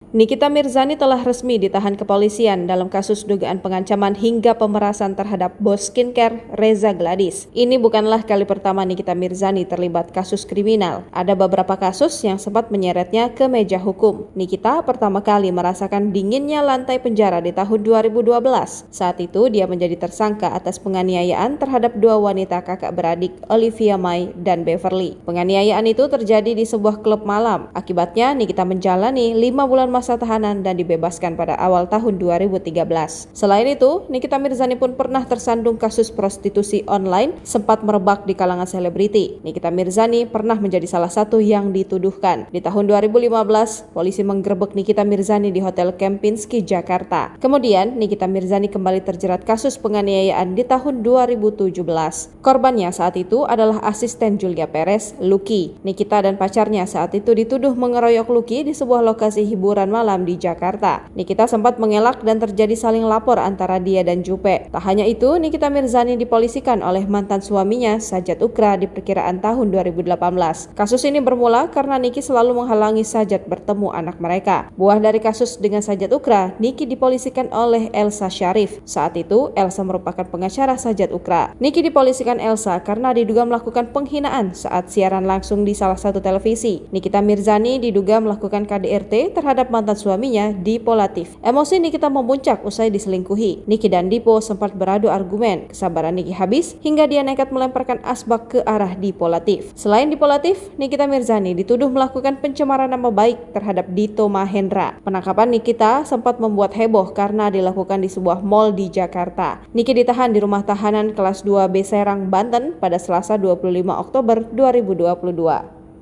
Nikita Mirzani telah resmi ditahan kepolisian dalam kasus dugaan pengancaman hingga pemerasan terhadap bos skincare Reza Gladys. Ini bukanlah kali pertama Nikita Mirzani terlibat kasus kriminal. Ada beberapa kasus yang sempat menyeretnya ke meja hukum. Nikita pertama kali merasakan dinginnya lantai penjara di tahun 2012. Saat itu dia menjadi tersangka atas penganiayaan terhadap dua wanita kakak beradik, Olivia Mai dan Beverly. Penganiayaan itu terjadi di sebuah klub malam. Akibatnya Nikita menjalani 5 bulan masa tahanan dan dibebaskan pada awal tahun 2013. Selain itu, Nikita Mirzani pun pernah tersandung kasus prostitusi online sempat merebak di kalangan selebriti. Nikita Mirzani pernah menjadi salah satu yang dituduhkan. Di tahun 2015, polisi menggerebek Nikita Mirzani di Hotel Kempinski, Jakarta. Kemudian, Nikita Mirzani kembali terjerat kasus penganiayaan di tahun 2017. Korbannya saat itu adalah asisten Julia Perez, Lucky. Nikita dan pacarnya saat itu dituduh mengeroyok Lucky di sebuah lokasi hiburan malam di Jakarta. Nikita sempat mengelak dan terjadi saling lapor antara dia dan Jupe. Tak hanya itu, Nikita Mirzani dipolisikan oleh mantan suaminya Sajat Ukra di perkiraan tahun 2018. Kasus ini bermula karena Niki selalu menghalangi Sajat bertemu anak mereka. Buah dari kasus dengan Sajat Ukra, Niki dipolisikan oleh Elsa Syarif. Saat itu, Elsa merupakan pengacara Sajat Ukra. Niki dipolisikan Elsa karena diduga melakukan penghinaan saat siaran langsung di salah satu televisi. Nikita Mirzani diduga melakukan KDRT terhadap mantan suaminya, Dipo Latif. Emosi Nikita memuncak usai diselingkuhi. Niki dan Dipo sempat beradu argumen. Kesabaran Niki habis hingga dia nekat melemparkan asbak ke arah Dipo Latif. Selain Dipo Latif, Nikita Mirzani dituduh melakukan pencemaran nama baik terhadap Dito Mahendra. Penangkapan Nikita sempat membuat heboh karena dilakukan di sebuah mal di Jakarta. Niki ditahan di rumah tahanan kelas 2B Serang, Banten pada Selasa 25 Oktober 2022.